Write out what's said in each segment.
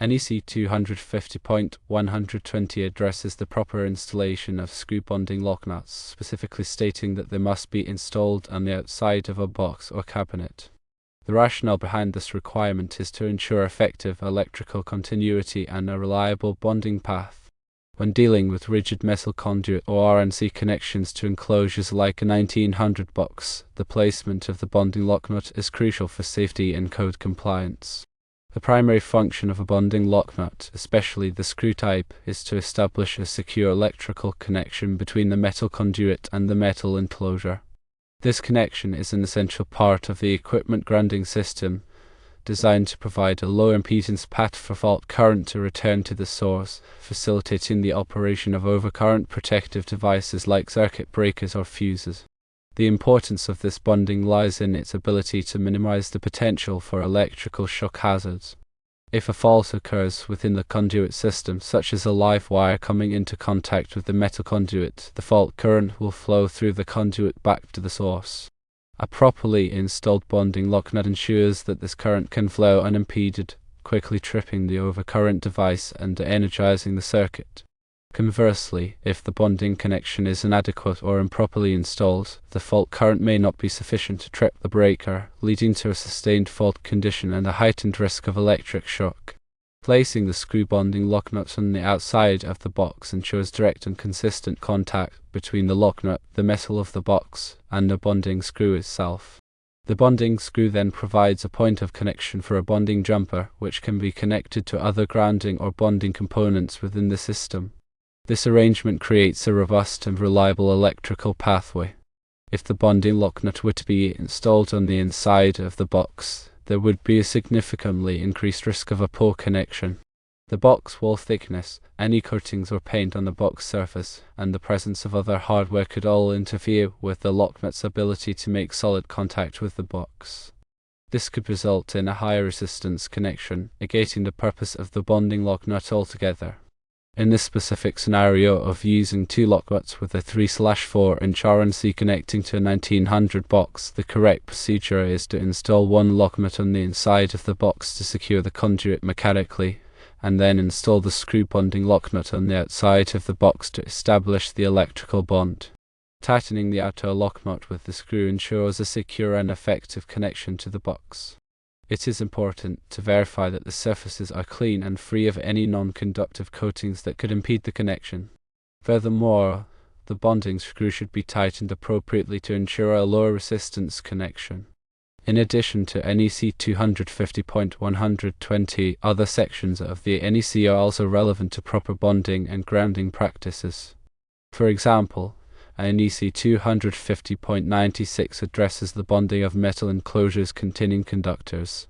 NEC 250.120 addresses the proper installation of screw bonding lock nuts, specifically stating that they must be installed on the outside of a box or cabinet. The rationale behind this requirement is to ensure effective electrical continuity and a reliable bonding path. When dealing with rigid metal conduit or RNC connections to enclosures like a 1900 box, the placement of the bonding lock nut is crucial for safety and code compliance. The primary function of a bonding lock nut, especially the screw type, is to establish a secure electrical connection between the metal conduit and the metal enclosure. This connection is an essential part of the equipment grounding system, designed to provide a low impedance path for fault current to return to the source, facilitating the operation of overcurrent protective devices like circuit breakers or fuses. The importance of this bonding lies in its ability to minimize the potential for electrical shock hazards. If a fault occurs within the conduit system, such as a live wire coming into contact with the metal conduit, the fault current will flow through the conduit back to the source. A properly installed bonding lock nut ensures that this current can flow unimpeded, quickly tripping the overcurrent device and energizing the circuit. Conversely, if the bonding connection is inadequate or improperly installed, the fault current may not be sufficient to trip the breaker, leading to a sustained fault condition and a heightened risk of electric shock. Placing the screw bonding lock nuts on the outside of the box ensures direct and consistent contact between the lock nut, the metal of the box, and the bonding screw itself. The bonding screw then provides a point of connection for a bonding jumper, which can be connected to other grounding or bonding components within the system. This arrangement creates a robust and reliable electrical pathway. If the bonding lock nut were to be installed on the inside of the box, there would be a significantly increased risk of a poor connection. The box wall thickness, any coatings or paint on the box surface, and the presence of other hardware could all interfere with the lock nut's ability to make solid contact with the box. This could result in a higher resistance connection, negating the purpose of the bonding lock nut altogether. In this specific scenario of using two lock nuts with a 3/4 inch RNC connecting to a 1900 box, the correct procedure is to install one lock nut on the inside of the box to secure the conduit mechanically, and then install the screw bonding lock nut on the outside of the box to establish the electrical bond. Tightening the outer lock nut with the screw ensures a secure and effective connection to the box. It is important to verify that the surfaces are clean and free of any non-conductive coatings that could impede the connection. Furthermore, the bonding screw should be tightened appropriately to ensure a low resistance connection. In addition to NEC 250.120, other sections of the NEC are also relevant to proper bonding and grounding practices. For example, NEC 250.96 addresses the bonding of metal enclosures containing conductors.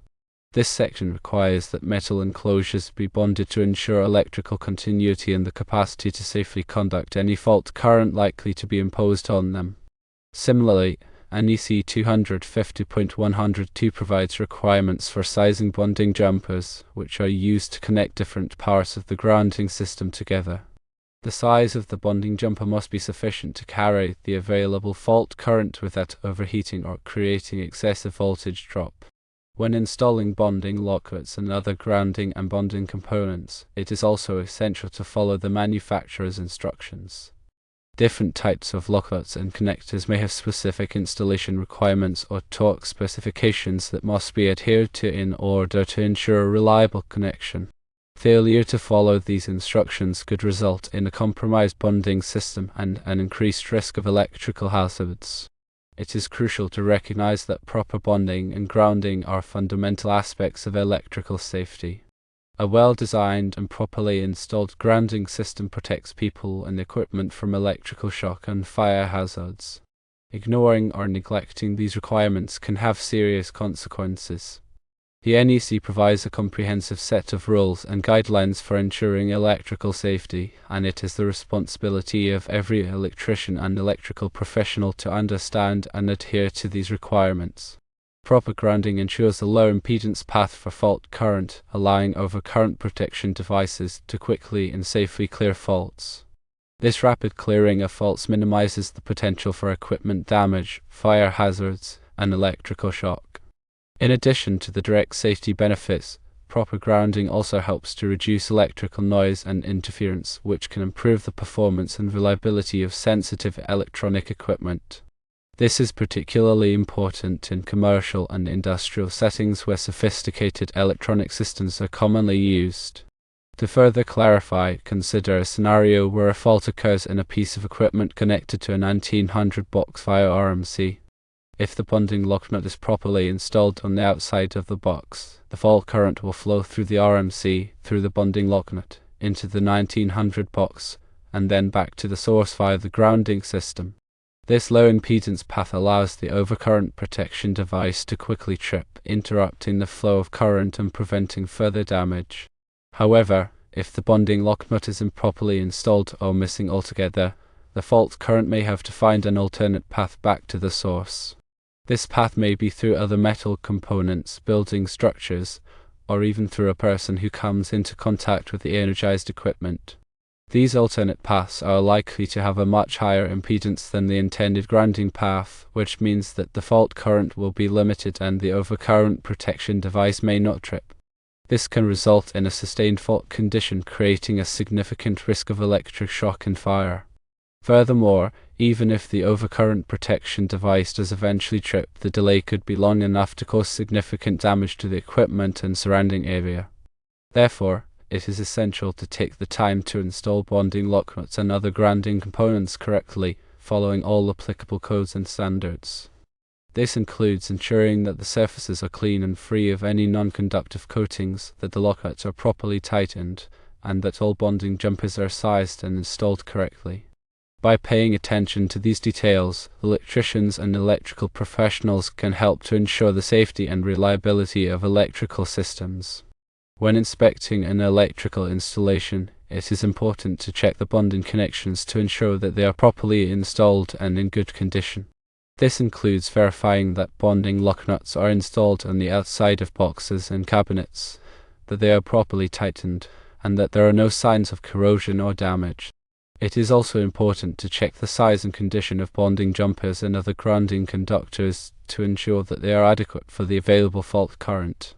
This section requires that metal enclosures be bonded to ensure electrical continuity and the capacity to safely conduct any fault current likely to be imposed on them. Similarly, NEC 250.102 provides requirements for sizing bonding jumpers, which are used to connect different parts of the grounding system together. The size of the bonding jumper must be sufficient to carry the available fault current without overheating or creating excessive voltage drop. When installing bonding lock nuts and other grounding and bonding components, it is also essential to follow the manufacturer's instructions. Different types of lock nuts and connectors may have specific installation requirements or torque specifications that must be adhered to in order to ensure a reliable connection. Failure to follow these instructions could result in a compromised bonding system and an increased risk of electrical hazards. It is crucial to recognize that proper bonding and grounding are fundamental aspects of electrical safety. A well-designed and properly installed grounding system protects people and equipment from electrical shock and fire hazards. Ignoring or neglecting these requirements can have serious consequences. The NEC provides a comprehensive set of rules and guidelines for ensuring electrical safety, and it is the responsibility of every electrician and electrical professional to understand and adhere to these requirements. Proper grounding ensures a low impedance path for fault current, allowing overcurrent protection devices to quickly and safely clear faults. This rapid clearing of faults minimizes the potential for equipment damage, fire hazards, and electrical shock. In addition to the direct safety benefits, proper grounding also helps to reduce electrical noise and interference, which can improve the performance and reliability of sensitive electronic equipment. This is particularly important in commercial and industrial settings where sophisticated electronic systems are commonly used. To further clarify, consider a scenario where a fault occurs in a piece of equipment connected to a 1900 box via RMC. If the bonding lock nut is properly installed on the outside of the box, the fault current will flow through the RMC, through the bonding lock nut, into the 1900 box, and then back to the source via the grounding system. This low impedance path allows the overcurrent protection device to quickly trip, interrupting the flow of current and preventing further damage. However, if the bonding lock nut is improperly installed or missing altogether, the fault current may have to find an alternate path back to the source. This path may be through other metal components, building structures, or even through a person who comes into contact with the energized equipment. These alternate paths are likely to have a much higher impedance than the intended grounding path, which means that the fault current will be limited and the overcurrent protection device may not trip. This can result in a sustained fault condition, creating a significant risk of electric shock and fire. Furthermore, even if the overcurrent protection device does eventually trip, the delay could be long enough to cause significant damage to the equipment and surrounding area. Therefore, it is essential to take the time to install bonding lock nuts and other grounding components correctly, following all applicable codes and standards. This includes ensuring that the surfaces are clean and free of any non-conductive coatings, that the lock nuts are properly tightened, and that all bonding jumpers are sized and installed correctly. By paying attention to these details, electricians and electrical professionals can help to ensure the safety and reliability of electrical systems. When inspecting an electrical installation, it is important to check the bonding connections to ensure that they are properly installed and in good condition. This includes verifying that bonding lock nuts are installed on the outside of boxes and cabinets, that they are properly tightened, and that there are no signs of corrosion or damage. It is also important to check the size and condition of bonding jumpers and other grounding conductors to ensure that they are adequate for the available fault current.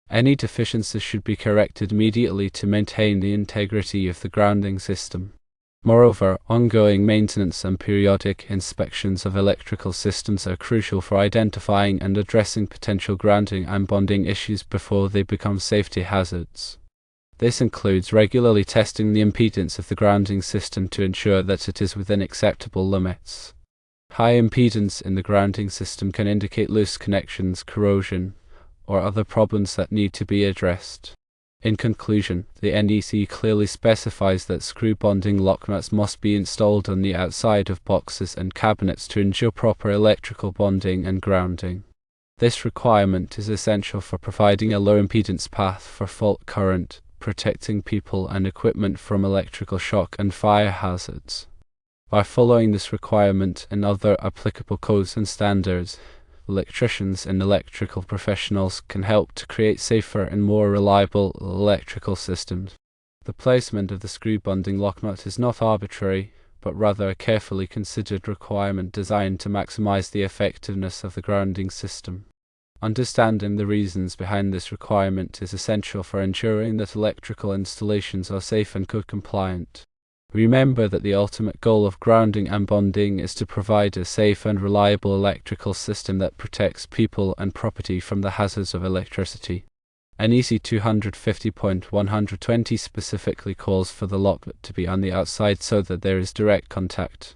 Any deficiencies should be corrected immediately to maintain the integrity of the grounding system. Moreover, ongoing maintenance and periodic inspections of electrical systems are crucial for identifying and addressing potential grounding and bonding issues before they become safety hazards. This includes regularly testing the impedance of the grounding system to ensure that it is within acceptable limits. High impedance in the grounding system can indicate loose connections, corrosion, or other problems that need to be addressed. In conclusion, the NEC clearly specifies that screw bonding lock nuts must be installed on the outside of boxes and cabinets to ensure proper electrical bonding and grounding. This requirement is essential for providing a low impedance path for fault current, protecting people and equipment from electrical shock and fire hazards. By following this requirement and other applicable codes and standards, electricians and electrical professionals can help to create safer and more reliable electrical systems. The placement of the screw bonding lock nut is not arbitrary, but rather a carefully considered requirement designed to maximize the effectiveness of the grounding system. Understanding the reasons behind this requirement is essential for ensuring that electrical installations are safe and code compliant. Remember that the ultimate goal of grounding and bonding is to provide a safe and reliable electrical system that protects people and property from the hazards of electricity. NEC 250.120 specifically calls for the lock nut to be on the outside so that there is direct contact.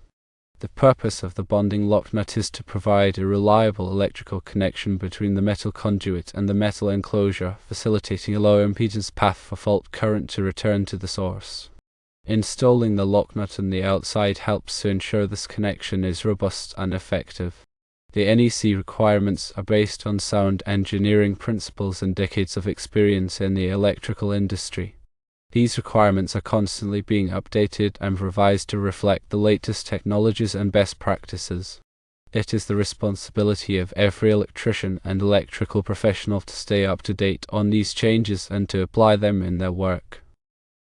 The purpose of the bonding lock nut is to provide a reliable electrical connection between the metal conduit and the metal enclosure, facilitating a low impedance path for fault current to return to the source. Installing the lock nut on the outside helps to ensure this connection is robust and effective. The NEC requirements are based on sound engineering principles and decades of experience in the electrical industry. These requirements are constantly being updated and revised to reflect the latest technologies and best practices. It is the responsibility of every electrician and electrical professional to stay up to date on these changes and to apply them in their work.